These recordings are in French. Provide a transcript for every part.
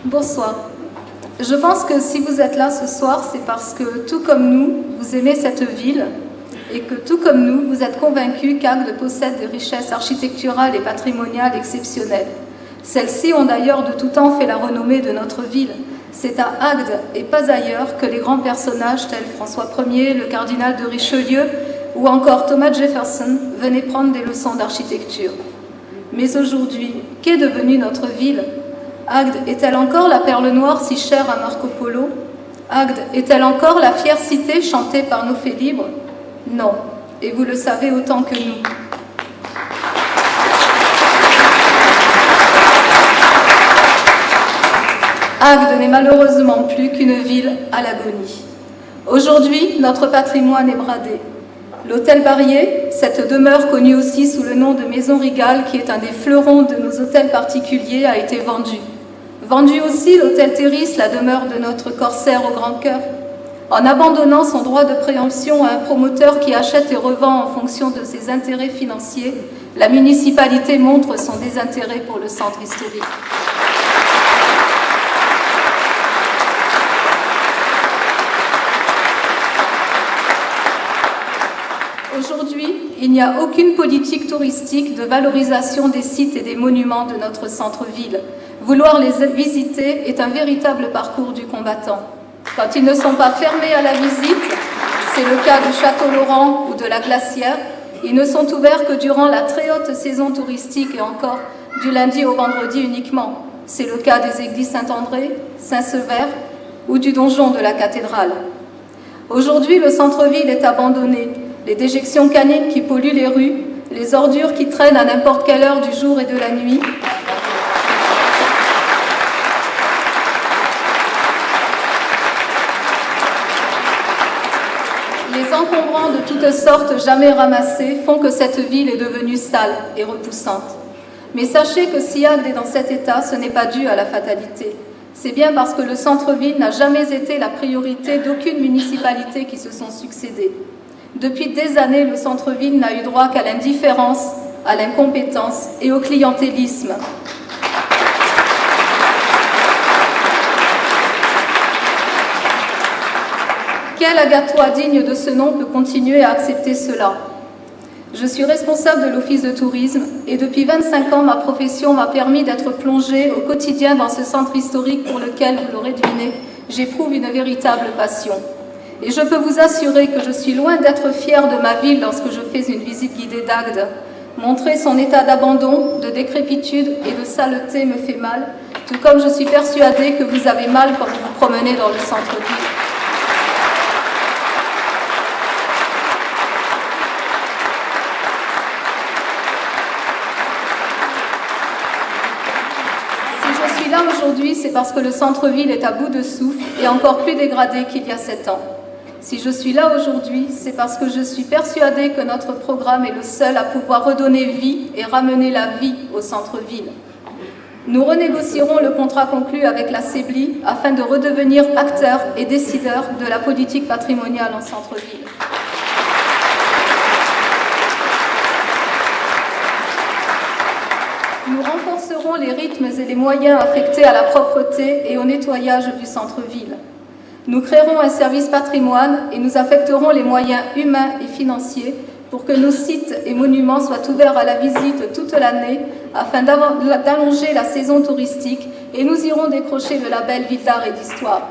Bonsoir. Je pense que si vous êtes là ce soir, c'est parce que, tout comme nous, vous aimez cette ville et que, tout comme nous, vous êtes convaincus qu'Agde possède des richesses architecturales et patrimoniales exceptionnelles. Celles-ci ont d'ailleurs de tout temps fait la renommée de notre ville. C'est à Agde et pas ailleurs que les grands personnages tels François Ier, le cardinal de Richelieu ou encore Thomas Jefferson venaient prendre des leçons d'architecture. Mais aujourd'hui, qu'est devenue notre ville ? Agde est-elle encore la perle noire si chère à Marco Polo ? Agde est-elle encore la fière cité chantée par nos fées libres ? Non, et vous le savez autant que nous. Agde n'est malheureusement plus qu'une ville à l'agonie. Aujourd'hui, notre patrimoine est bradé. L'hôtel Barrier, cette demeure connue aussi sous le nom de Maison Rigale, qui est un des fleurons de nos hôtels particuliers, a été vendu. Vendu aussi l'hôtel Terris, la demeure de notre corsaire au grand cœur. En abandonnant son droit de préemption à un promoteur qui achète et revend en fonction de ses intérêts financiers, la municipalité montre son désintérêt pour le centre historique. Aujourd'hui, il n'y a aucune politique touristique de valorisation des sites et des monuments de notre centre-ville. Vouloir les visiter est un véritable parcours du combattant. Quand ils ne sont pas fermés à la visite, c'est le cas du Château-Laurent ou de la Glacière, ils ne sont ouverts que durant la très haute saison touristique et encore du lundi au vendredi uniquement. C'est le cas des églises Saint-André, Saint-Sever ou du donjon de la cathédrale. Aujourd'hui, le centre-ville est abandonné. Les déjections canines qui polluent les rues, les ordures qui traînent à n'importe quelle heure du jour et de la nuit, les encombrants de toutes sortes jamais ramassés font que cette ville est devenue sale et repoussante. Mais sachez que si Agde est dans cet état, ce n'est pas dû à la fatalité. C'est bien parce que le centre-ville n'a jamais été la priorité d'aucune municipalité qui se sont succédées. Depuis des années, le centre-ville n'a eu droit qu'à l'indifférence, à l'incompétence et au clientélisme. Quel agatoire digne de ce nom peut continuer à accepter cela ? Je suis responsable de l'office de tourisme et depuis 25 ans, ma profession m'a permis d'être plongée au quotidien dans ce centre historique pour lequel, vous l'aurez deviné, j'éprouve une véritable passion. Et je peux vous assurer que je suis loin d'être fière de ma ville lorsque je fais une visite guidée d'Agde. Montrer son état d'abandon, de décrépitude et de saleté me fait mal, tout comme je suis persuadée que vous avez mal quand vous vous promenez dans le centre-ville. Si je suis là aujourd'hui, c'est parce que le centre-ville est à bout de souffle et encore plus dégradé qu'il y a 7 ans. Si je suis là aujourd'hui, c'est parce que je suis persuadée que notre programme est le seul à pouvoir redonner vie et ramener la vie au centre-ville. Nous renégocierons le contrat conclu avec la CEBLI afin de redevenir acteurs et décideurs de la politique patrimoniale en centre-ville. Nous renforcerons les rythmes et les moyens affectés à la propreté et au nettoyage du centre-ville. Nous créerons un service patrimoine et nous affecterons les moyens humains et financiers pour que nos sites et monuments soient ouverts à la visite toute l'année afin d'allonger la saison touristique et nous irons décrocher le label Ville d'art et d'histoire.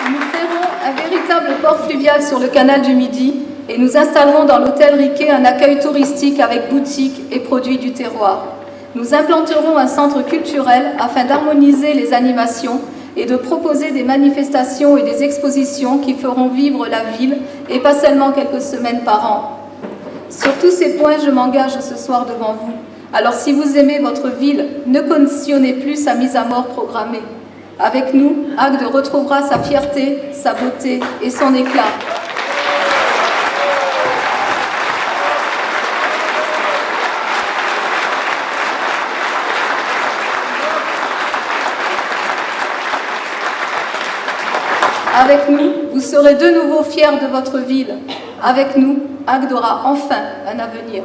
Nous créerons un véritable port fluvial sur le canal du Midi et nous installerons dans l'hôtel Riquet un accueil touristique avec boutiques et produits du terroir. Nous implanterons un centre culturel afin d'harmoniser les animations et de proposer des manifestations et des expositions qui feront vivre la ville et pas seulement quelques semaines par an. Sur tous ces points, je m'engage ce soir devant vous. Alors si vous aimez votre ville, ne cautionnez plus sa mise à mort programmée. Avec nous, Agde retrouvera sa fierté, sa beauté et son éclat. Avec nous, vous serez de nouveau fiers de votre ville. Avec nous, Agde aura enfin un avenir.